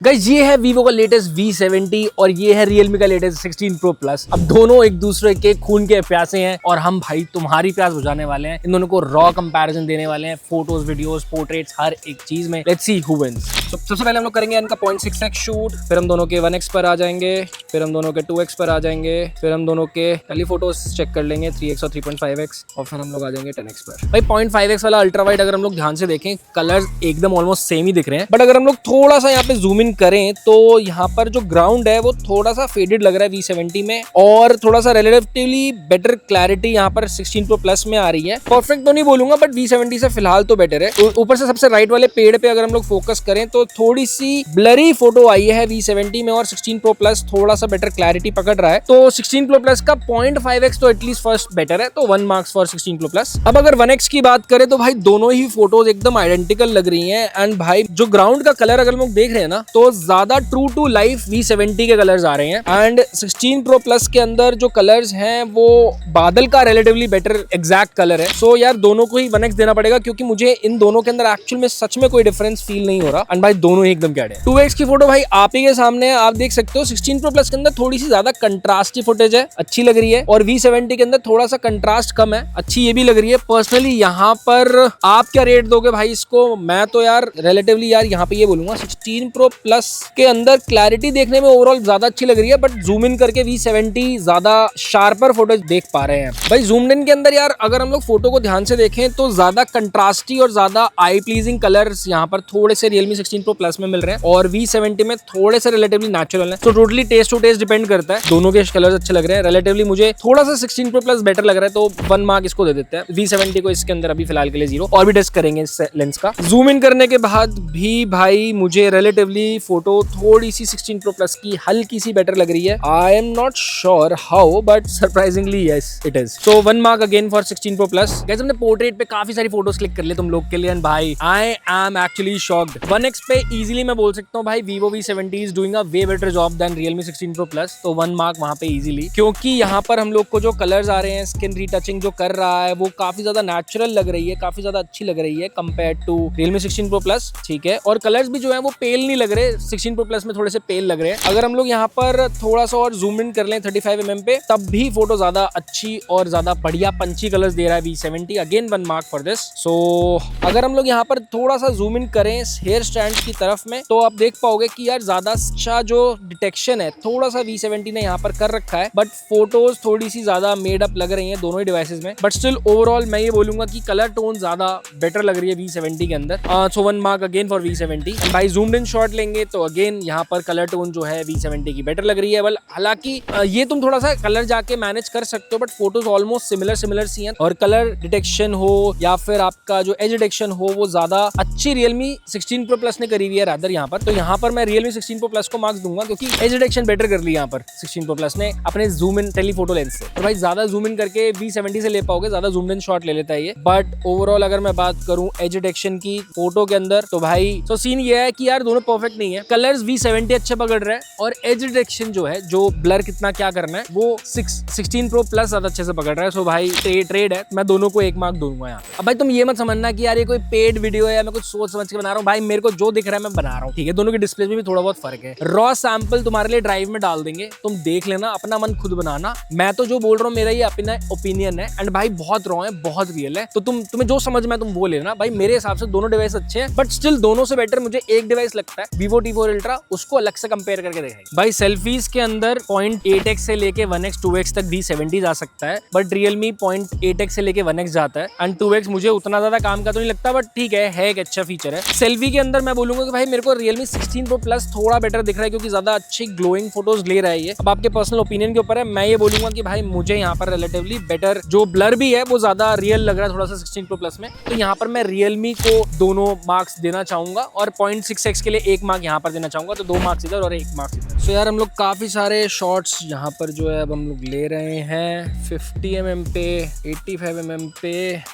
Guys ये है Vivo का लेटेस्ट V70 और ये है Realme का लेटेस्ट 16 Pro Plus। अब दोनों एक दूसरे के खून के प्यासे हैं और हम भाई तुम्हारी प्यास बुझाने वाले हैं। इन दोनों को रॉ कंपैरिजन देने वाले हैं, फोटोज, वीडियोस, पोर्ट्रेट्स, हर एक चीज में। Let's see who wins. सबसे पहले हम लोग करेंगे इनका 0.6x शूट, फिर हम दोनों के 1x पर आ जाएंगे, फिर हम दोनों के 2x पर आ जाएंगे, फिर हम दोनों के टेलीफोटोज चेक कर लेंगे 3x और 3.5x, और फिर हम लोग आ जाएंगे 10x पर। भाई 0.5x वाला अल्ट्रा वाइड अगर हम लोग ध्यान से देखें, कलर्स एकदम ऑलमोस्ट सेम ही दिख रहे हैं, बट अगर हम लोग थोड़ा सा यहाँ पे जूम इन करें तो यहाँ पर जो ग्राउंड है वो थोड़ा सा फेडेड लग रहा है V70 में, और थोड़ा सा रिलेटिवली बेटर क्लैरिटी यहाँ पर 16 Pro Plus में आ रही है। परफेक्ट तो नहीं बोलूंगा, बट V70 से फिलहाल तो बेटर है। ऊपर से सबसे राइट वाले पेड़ पे अगर हम लोग फोकस करें तो थोड़ी सी ब्लरी फोटो आई है V70 में, और 16 Pro Plus थोड़ा सा बेटर क्लैरिटी पकड़ रहा है। तो 16 Pro Plus का 0.5x तो एटलीस्ट फर्स्ट बेटर है, तो 1 मार्क्स फॉर 16 Pro Plus। अब अगर 1x की बात करें तो भाई दोनों ही फोटोज एकदम आइडेंटिकल लग रही हैं। एंड भाई जो ग्राउंड का कलर अगर हम लोग देख रहे हैं ना, तो ज्यादा ट्रू टू लाइफ V70 के कलर्स आ रहे हैं। एंड 16 Pro Plus के अंदर जो कलर्स हैं वो बादल का रिलेटिवली बेटर एग्जैक्ट कलर है। सो यार दोनों को ही 1x देना पड़ेगा, क्योंकि मुझे इन दोनों के अंदर एक्चुअल में सच में कोई डिफरेंस फील नहीं हो रहा। एंड भाई दोनों ही एकदम कैड है। 2x की फोटो भाई आप ही के सामने है, आप देख सकते हो। 16 Pro Plus के अंदर थोड़ी सी ज्यादा कंट्रास्टी फुटेज है, अच्छी लग रही है, और V70 के अंदर थोड़ा सा कंट्रास्ट कम है, अच्छी ये भी लग रही है। पर्सनली यहाँ पर आप क्या रेट दोगे भाई इसको? मैं तो यार रिलेटिवली यार यहाँ पे ये बोलूंगा 16 Pro Plus के अंदर क्लैरिटी देखने में ओवरऑल ज्यादा अच्छी लग रही है, बट जूम इन करके V70 ज्यादा शार्पर फोटोज देख पा रहे हैं। भाई जूम इन के अंदर यार अगर हम लोग फोटो को ध्यान से देखें तो ज्यादा कंट्रास्टी और ज्यादा आई प्लीजिंग कलर्स यहाँ पर थोड़े से Realme 16 Pro Plus में मिल रहे हैं, और V70 में थोड़े से रिलेटिवली नेचुरल है। तो totally taste to taste depend करता है, दोनों के कलर्स अच्छे लग रहे हैं। रिलेटिवली मुझे थोड़ा सा 16 Pro Plus बेटर लग रहा है, तो 1 मार्क इसको दे देते हैं। V70 को इसके अंदर अभी फिलहाल के लिए 0, और भी टेस्ट करेंगे इस लेंस का। जूम इन करने के बाद भी भाई मुझे रिलेटिवली फोटो थोड़ी सी 16 Pro Plus की हल्की सी बेटर लग रही है। I am not sure how, but surprisingly yes it is. So 1 mark again for 16 Pro Plus। Guys हमने पोर्ट्रेट पे काफी सारी फोटोज क्लिक कर ली तुम लोग के लिए, एंड भाई I am actually shocked. 1x पे इजीली मैं बोल सकता हूँ भाई Vivo V70 is doing a way better job than Realme 16 Pro Plus। तो 1 मार्क वहां पे इजीली, क्योंकि यहाँ पर हम लोग को जो कलर्स आ रहे हैं, स्किन रीटचिंग जो कर रहा है वो काफी ज्यादा नेचुरल लग रही है, काफी ज्यादा अच्छी लग रही है compare to Realme 16 Pro Plus। ठीक है, और कलर्स भी जो है वो पेल नहीं लग रहे, 16 Pro Plus में थोड़े से पेल लग रहे हैं। अगर हम लोग यहाँ पर थोड़ा सा और जूम इन कर लें 35mm पे, तब भी फोटो ज्यादा अच्छी और ज्यादा बढ़िया पंची कलर्स दे रहा है V70। Again 1 mark for this. So अगर हम लोग यहाँ पर थोड़ा सा जूम इन करें हेयर स्टैंड की तरफ में, तो आप देख पाओगे कि यार ज्यादा अच्छा जो डिटेक्शन है थोड़ा सा V70 ने यहाँ पर कर रखा है, बट फोटोज थोड़ी सी ज्यादा मेड अप लग रही हैं दोनों ही डिवाइसेस में। बट स्टिल ओवरऑल मैं ये बोलूंगा कि कलर टोन ज्यादा बेटर लग रही है V70 के अंदर। सो 1 mark again for V70। And भाई जूम्ड इन शॉट लेंगे तो अगेन यहाँ पर कलर टोन जो है V70 की बेटर लग रही है। हालांकि ये तुम थोड़ा सा कलर जाके मैनेज कर सकते हो, बट फोटोज ऑलमोस्ट सिमिलर सी हैं, और कलर डिटेक्शन हो या फिर आपका जो एज डिटेक्शन हो वो ज्यादा अच्छी Realme 16 Pro Plus ने करी हुई है रादर यहाँ पर। तो यहाँ पर मैं Realme 16 Pro Plus को मार्क्स दूंगा, क्योंकि एज डिटेक्शन बेटर कर ली यहाँ पर 16 Pro Plus ने अपने जूम इन टेलीफोटो लेंस से। तो भाई ज्यादा जूम इन करके V70 से ले पाओगे, ज्यादा जूम इन शॉट ले लेता है ये। बट ओवरऑल अगर मैं बात करूं एज डिटेक्शन की फोटो के अंदर, तो भाई तो सीन ये है कि यार दोनों परफेक्ट नहीं है। कलर्स V70 अच्छे पकड़ रहे हैं, और एज डिटेक्शन जो है, जो ब्लर कितना क्या करना है, वो 16 Pro Plus ज्यादा अच्छे से पकड़ रहा है। सो भाई ट्रेड है, मैं दोनों को 1 मार्क दूंगा यहाँ पे। अब भाई तुम ये मत समझना कि यार ये कोई पेड वीडियो है या मैं कुछ सोच समझ के बना रहा हूँ। भाई मेरे को जो दिख रहा है मैं बना रहा हूँ, ठीक है। दोनों के डिस्प्ले में भी थोड़ा बहुत फर्क है। रॉ सैंपल तुम्हारे लिए ड्राइव में डाल देंगे, तुम देख लेना, अपना मन खुद बनाना। मैं तो जो बोल रहा हूँ मेरा ये अपना ओपिनियन है, एंड भाई बहुत रॉ है, बहुत रियल है। तो तुम्हें जो समझ में तुम वो लेना। भाई मेरे हिसाब से दोनों डिवाइस अच्छे हैं, बट स्टिल दोनों से बेटर मुझे एक डिवाइस लगता है Vivo T4 Ultra, उसको अलग से कंपेयर करके देखेंगे। भाई सेल्फीज के अंदर 0.8x से लेके 1x 2x तक V70 जा सकता है, बट Realme 0.8x से लेके 1x जाता है, एंड 2x मुझे उतना ज्यादा काम का तो नहीं लगता, बट ठीक है एक अच्छा फीचर है। सेल्फी के अंदर मैं बोलूंगा कि भाई मेरे को Realme 16 Pro Plus थोड़ा बेटर दिख रहा है, क्योंकि ज्यादा अच्छी ग्लोइंग फोटोज ले रहा है ये। अब आपके पर्सनल ओपिनियन के ऊपर है। मैं ये बोलूंगा कि भाई मुझे यहाँ पर रिलेटिवली बेटर जो ब्लर भी है वो ज्यादा रियल लग रहा है थोड़ा सा 16 Pro Plus में। तो यहाँ पर मैं Realme को दोनों मार्क्स देना चाहूंगा, और 0.6x के लिए 1 मार्क यहाँ पर देना चाहूंगा। तो 2 मार्क्स इधर और 1 मार्क्स इधर। तो यार हम लोग काफी सारे शॉट्स यहाँ पर जो है अब हम लोग ले रहे हैं 50 mm पे, 85 mm पे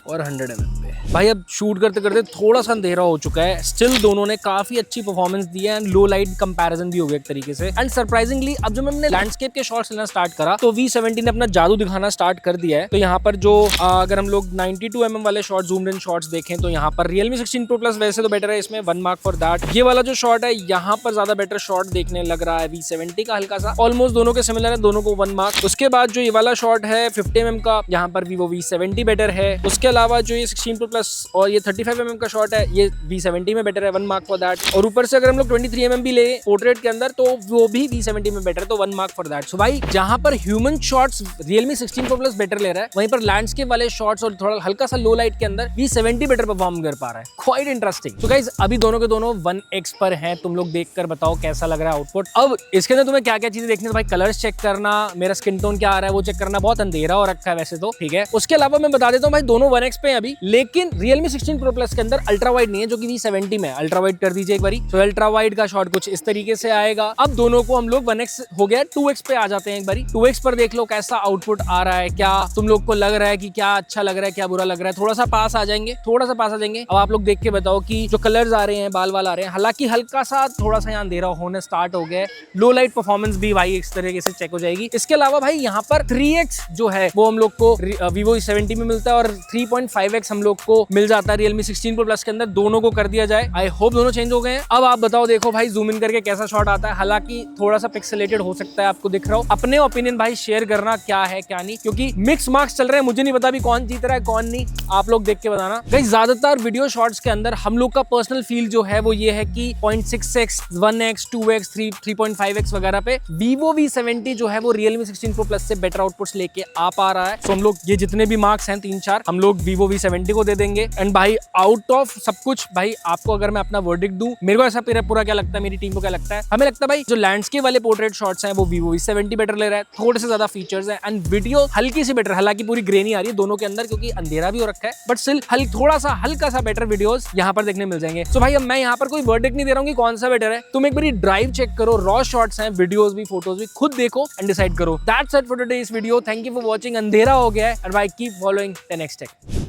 और 100 mm पे। भाई अब शूट करते करते थोड़ा सा अंधेरा हो चुका है, स्टिल दोनों ने काफी अच्छी परफॉर्मेंस दी है एंड लो लाइट कंपैरिजन भी हो गया एक तरीके से। एंड सरप्राइजिंगली अब जब हमने लैंडस्केप के शॉट्स लेना स्टार्ट करा तो V70 ने अपना जादू दिखाना स्टार्ट कर दिया है। तो यहाँ पर जो अगर हम लोग 92 mm वाले शॉट जूम्ड इन शॉट्स देखें तो यहाँ पर Realme 16 Pro Plus वैसे तो बेटर है, इसमें 1 मार्क फॉर दैट। ये वाला जो शॉट है यहाँ पर ज्यादा बेटर शॉट देखने लग रहा है V70 का, हल्का सा ऑलमोस्ट दोनों के सिमिलर है, दोनों को 1 मार्क। उसके बाद जो ये वाला शॉट है 50 mm का, यहाँ पर Vivo V70 बेटर है। उसके अलावा जो ये 16 Pro Plus और ये 35 mm का शॉट है ये V70 में बेटर है, 1 मार्क फॉर दैट। और ऊपर से अगर हम लोग 23 mm भी ले पोर्ट्रेट के अंदर तो वो भी V70 में बेटर है, तो 1 मार्क फॉर दैट। सो भाई जहां पर human shots Realme 16 Pro Plus better ले रहा है, वहीं पर लैंडस्केप वाले शॉट्स और थोड़ा हल्का सा लो लाइट के अंदर V70 बेटर परफॉर्म कर पा रहा है। Quite interesting. तो गाइस अभी दोनों के दोनों 1x पर हैं, तुम लोग देखकर बताओ कैसा लग रहा है आउटपुट। अब इसके अंदर तुम्हें क्या क्या चीजें देखनी है, तो भाई कलर्स चेक करना, मेरा स्किन टोन क्या आ रहा है वो चेक करना, बहुत अंधेरा हो रखा है वैसे तो, ठीक है। उसके अलावा मैं बता देता हूँ भाई दोनों 1x पे हैं अभी, लेकिन Realme 16 Pro Plus के अंदर अल्ट्रा वाइड नहीं है जो कि V70 में। अल्ट्रा वाइड कर दीजिए एक बारी, तो अल्ट्रा वाइड का शॉट कुछ इस तरीके से आएगा। अब दोनों को हम लोग 1x हो गया 2x पे आ जाते हैं एक बारी। 2x पर देख लो कैसा आउटपुट आ रहा है, क्या तुम लोग को लग रहा है कि क्या अच्छा लग रहा है क्या बुरा लग रहा है। थोड़ा सा पास आ जाएंगे, थोड़ा सा पास आ जाएंगे। अब आप लोग देख के बताओ कि जो कलर्स आ रहे हैं, बाल वाल आ रहे हैं, हालांकि हल्का सा थोड़ा सा यहाँ अंधेरा होने स्टार्ट हो गया है। लो लाइट परफॉर्मेंस भी भाई इस तरीके से चेक हो जाएगी। इसके अलावा भाई यहाँ पर 3x जो है वो हम लोग को Vivo V70 में मिलता है और 3.5x हम लोग को मिल जाता है Realme 16 Pro Plus के अंदर। दोनों को कर दिया जाए, आई होप दोनों चेंज हो गए हैं। अब आप बताओ, देखो भाई जूम इन करके कैसा शॉट आता है, हालांकि थोड़ा सा पिक्सेलेटेड हो सकता है, आपको दिख रहा हो। अपने ओपिनियन भाई शेयर करना क्या है क्या नहीं, क्योंकि मिक्स मार्क्स चल रहे हैं, मुझे नहीं पता अभी कौन जीत रहा है कौन नहीं, आप लोग देख के बताना। गाइस ज्यादातर वीडियो शॉट्स के अंदर हम लोग का पर्सनल फील जो है वो ये है कि 0.6x 1x 2x 3.5x वगैरह पे Vivo V70 जो है वो Realme 16 Pro Plus से बेटर आउटपुट्स लेके आ पा रहा है। तो हम लोग ये जितने भी मार्क्स हैं 3-4 हम लोग Vivo V70 को दे देंगे। एंड भाई आउट ऑफ सब कुछ भाई आपको अगर मैं अपना वर्डिक्ट दूं, मेरे को ऐसा पूरा क्या लगता है, मेरी टीम को क्या लगता है, हमें लगता है भाई जो लैंडस्केप वाले पोर्ट्रेट शॉट्स हैं वो Vivo V70 बेटर ले रहा है, थोड़े से ज्यादा फीचर्स हैं एंड वीडियो हल्की सी बेटर, हालांकि पूरी ग्रे नहीं आ रही है दोनों के अंदर क्योंकि अंधेरा भी हो रखा है, बट स्टिल थोड़ा सा हल्का सा बेटर वीडियोस यहाँ पर देखने मिल जाएंगे। तो भाई अब मैं यहाँ पर कोई वर्डिक्ट नहीं दे रहा हूँ कि कौन सा बेटर है, तुम एक बार ड्राइव चेक करो, रॉ शॉट्स हैं, वीडियोस भी फोटोज भी खुद देखो एंड डिसाइड करो। That's it for today's video, thank you for watching. अंधेरा हो गया है और भाई कीप फॉलोइंग 10x Tech।